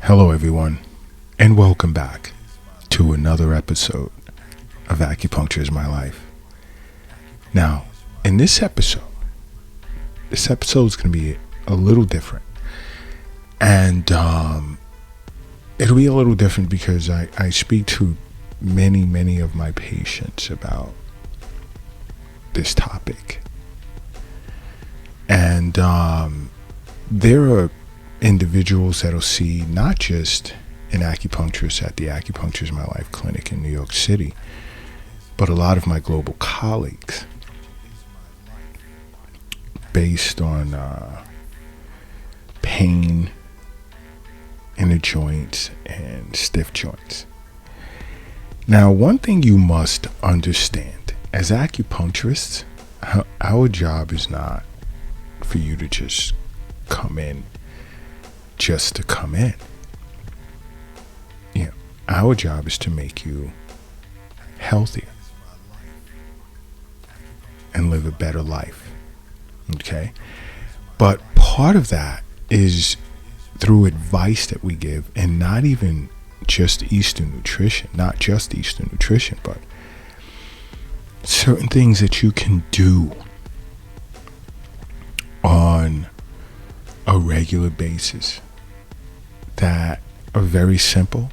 Hello, everyone, and welcome back to another episode of Acupuncture is My Life. Now, in this episode is going to be a little different, and it'll be a little different because I speak to many of my patients about this topic, and there are individuals that'll see not just an acupuncturist at the Acupuncture is My Life clinic in New York City, but a lot of my global colleagues, based on pain in the joints and stiff joints. Now, one thing you must understand, as acupuncturists, our job is not for you to just come in just to come in. Our job is to make you healthier and live a better life. Okay? But part of that is through advice that we give, and not even just Eastern nutrition, but certain things that you can do on a regular basis that are very simple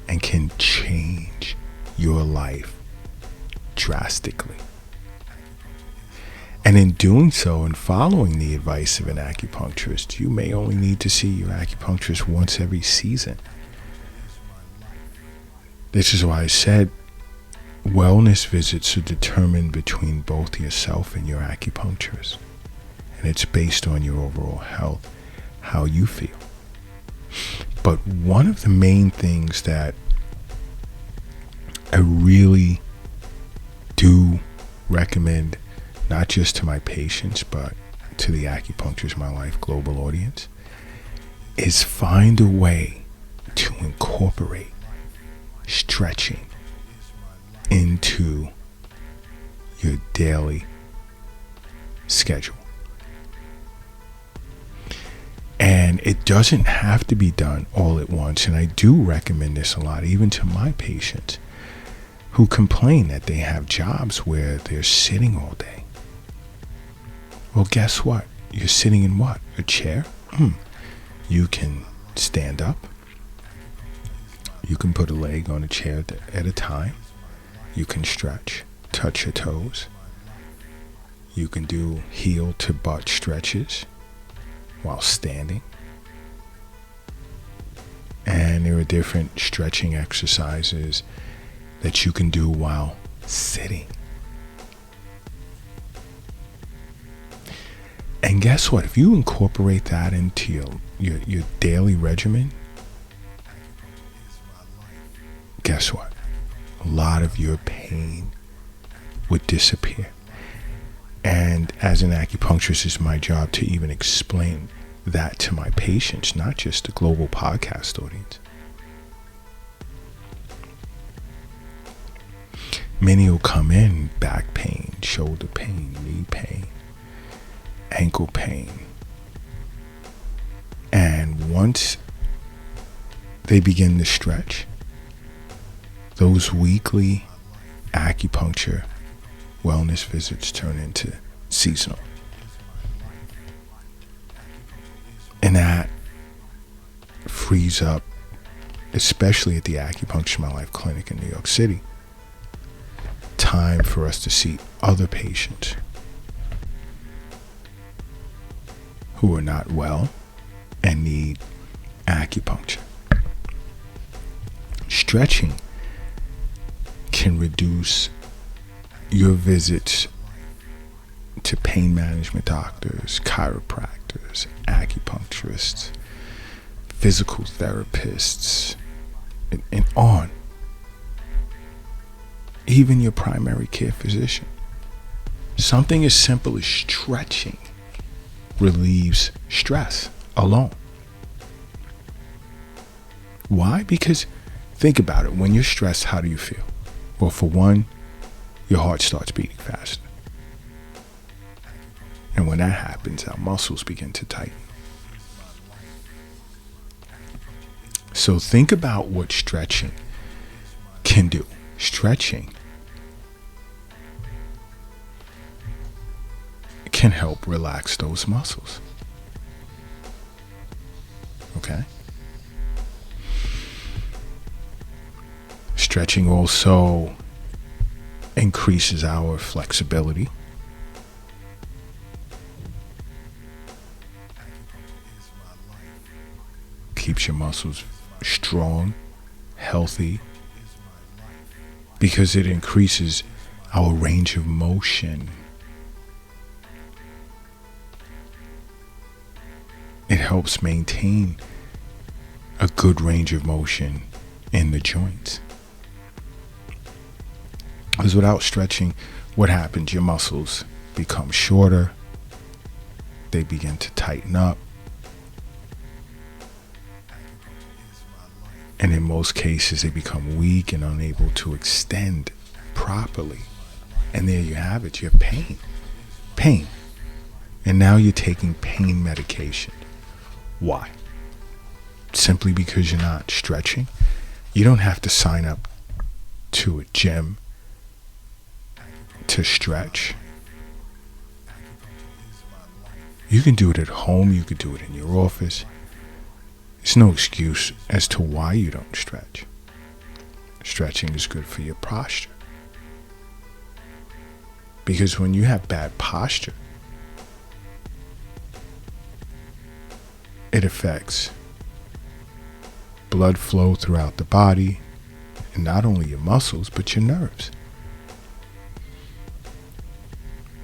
and can change your life drastically. And in doing so and following the advice of an acupuncturist, you may only need to see your acupuncturist once every season. This is why I said wellness visits are determined between both yourself and your acupuncturist. And it's based on your overall health, how you feel. But one of the main things that I really do recommend, not just to my patients, but to the Acupuncture is My Life global audience, is find a way to incorporate stretching into your daily schedule. And it doesn't have to be done all at once. And I do recommend this a lot, even to my patients who complain that they have jobs where they're sitting all day. Well, guess what? You're sitting in what? A chair? You can stand up. You can put a leg on a chair at a time. You can stretch, touch your toes. You can do heel to butt stretches while standing. And there are different stretching exercises that you can do while sitting. And guess what? If you incorporate that into your daily regimen, guess what? A lot of your pain would disappear. And as an acupuncturist, it's my job to even explain that to my patients, not just the global podcast audience. Many will come in back pain, shoulder pain, knee pain, ankle pain. And once they begin to stretch, those weekly acupuncture wellness visits turn into seasonal. And that frees up, especially at the Acupuncture My Life clinic in New York City, time for us to see other patients who are not well and need acupuncture. Stretching can reduce your visits to pain management doctors, chiropractors, acupuncturists, physical therapists, and on. Even your primary care physician. Something as simple as stretching relieves stress alone. Why? Because think about it. When you're stressed, how do you feel? Well, for one, your heart starts beating faster. And when that happens, our muscles begin to tighten. So think about what stretching can do. Stretching can help relax those muscles. Okay? Stretching also increases our flexibility. Keeps your muscles strong, healthy, because it increases our range of motion. It helps maintain a good range of motion in the joints. Because without stretching, what happens? Your muscles become shorter. They begin to tighten up. And in most cases, they become weak and unable to extend properly. And there you have it. You have pain. Pain. And now you're taking pain medication. Why? Simply because you're not stretching. You don't have to sign up to a gym to stretch. You can do it at home. You could do it in your office. There's no excuse as to why you don't stretch. Stretching is good for your posture. Because when you have bad posture, it affects blood flow throughout the body, and not only your muscles, but your nerves.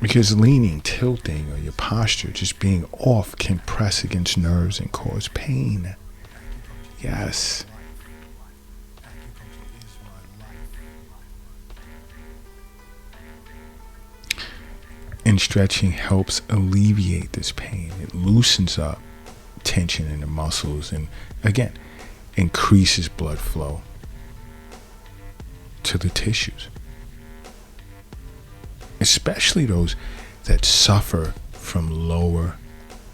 Because leaning, tilting, or your posture just being off can press against nerves and cause pain. Yes. And stretching helps alleviate this pain. It loosens up tension in the muscles and, again, increases blood flow to the tissues. Especially those that suffer from lower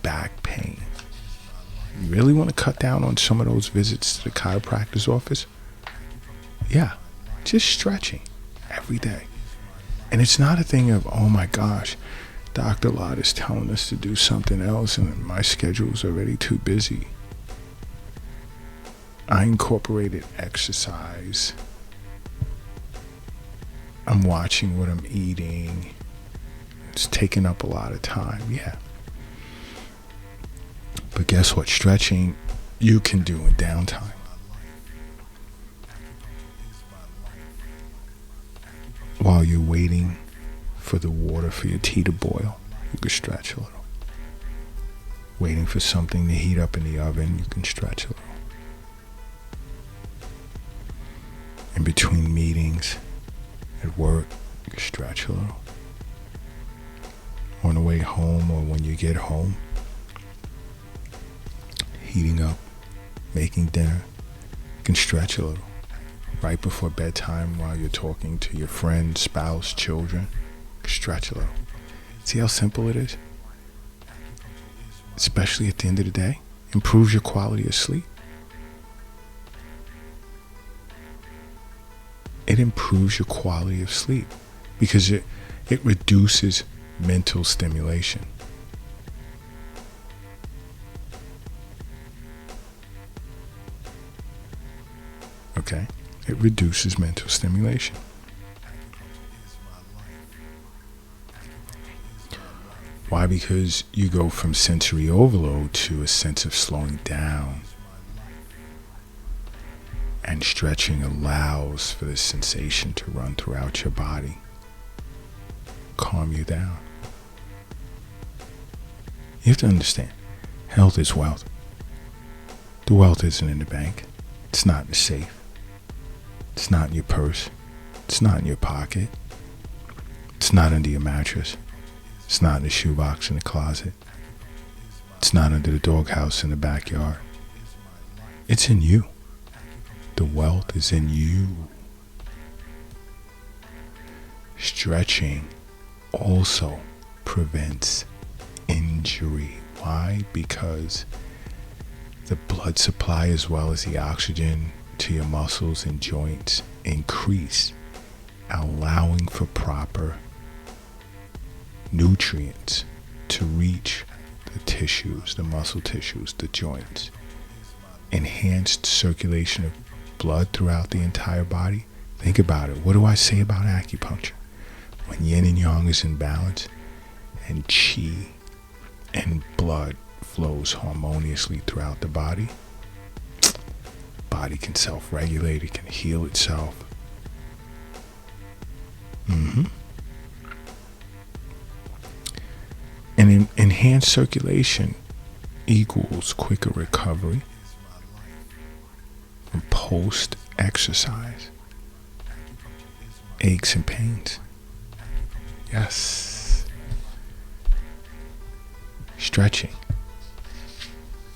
back pain. You really want to cut down on some of those visits to the chiropractor's office? Yeah, just stretching every day. And it's not a thing of, oh my gosh, Dr. Lott is telling us to do something else and my schedule's already too busy. I incorporated exercise. I'm watching what I'm eating. It's taking up a lot of time, yeah. But guess what? Stretching you can do in downtime. While you're waiting for the water for your tea to boil, you can stretch a little. Waiting for something to heat up in the oven, you can stretch a little. In between meetings, at work, you can stretch a little. On the way home or when you get home, heating up, making dinner, you can stretch a little. Right before bedtime while you're talking to your friend, spouse, children, you can stretch a little. See how simple it is? Especially at the end of the day, improves your quality of sleep. It improves your quality of sleep because it reduces mental stimulation. Okay? It reduces mental stimulation. Why? Because you go from sensory overload to a sense of slowing down. And stretching allows for this sensation to run throughout your body. Calm you down. You have to understand, health is wealth. The wealth isn't in the bank. It's not in the safe. It's not in your purse. It's not in your pocket. It's not under your mattress. It's not in the shoebox in the closet. It's not under the doghouse in the backyard. It's in you. The wealth is in you. Stretching also prevents injury. Why? Because The blood supply as well as the oxygen to your muscles and joints increase, allowing for proper nutrients to reach the tissues, the muscle tissues, the joints. Enhanced circulation of blood throughout the entire body. Think about it. What do I say about acupuncture? When yin and yang is in balance and qi and blood flows harmoniously throughout the body, body can self-regulate, it can heal itself. And enhanced circulation equals quicker recovery from post-exercise aches and pains. Yes. Stretching.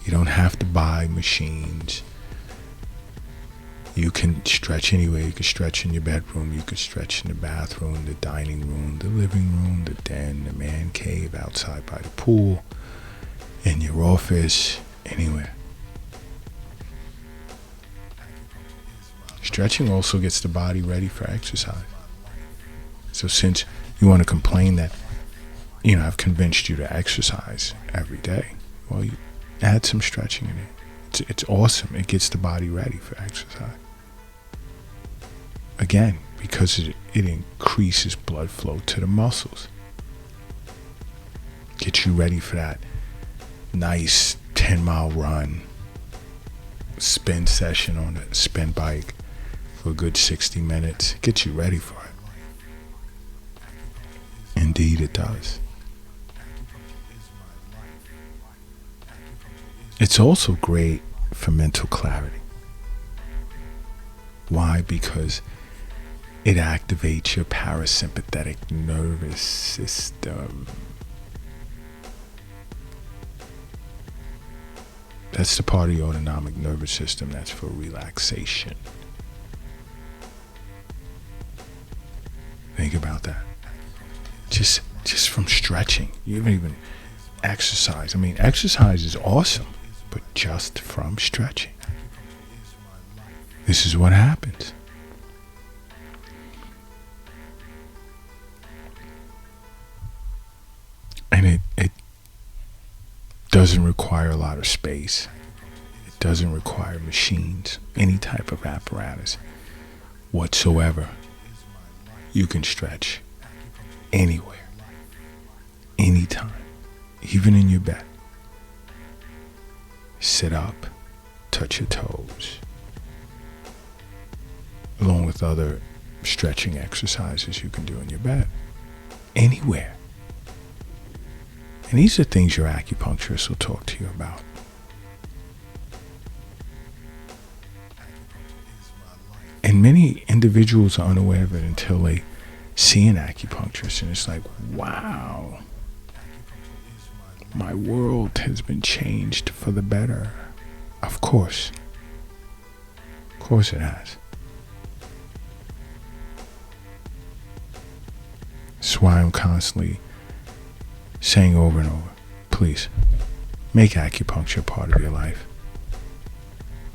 You don't have to buy machines. You can stretch anywhere. You can stretch in your bedroom. You can stretch in the bathroom, the dining room, the living room, the den, the man cave, outside by the pool, in your office, anywhere. Stretching also gets the body ready for exercise. So since you want to complain that, I've convinced you to exercise every day, well, you add some stretching in it. It's awesome. It gets the body ready for exercise. Again, because it increases blood flow to the muscles. Gets you ready for that nice 10-mile run, spin session on a spin bike for a good 60 minutes. Gets you ready for it. Indeed, it does. It's also great for mental clarity. Why? Because it activates your parasympathetic nervous system. That's the part of your autonomic nervous system that's for relaxation. Think about that. Just from stretching. You haven't even exercised. Exercise is awesome, but just from stretching. This is what happens. And it doesn't require a lot of space. It doesn't require machines, any type of apparatus whatsoever. You can stretch anywhere, anytime, even in your bed. Sit up, touch your toes, along with other stretching exercises you can do in your bed, anywhere. And these are things your acupuncturist will talk to you about. And many individuals are unaware of it until they see an acupuncturist, and it's like, wow, my world has been changed for the better. Of course. Of course it has. That's why I'm constantly saying over and over, please, make acupuncture part of your life.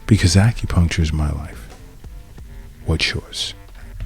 Because acupuncture is my life. What's yours?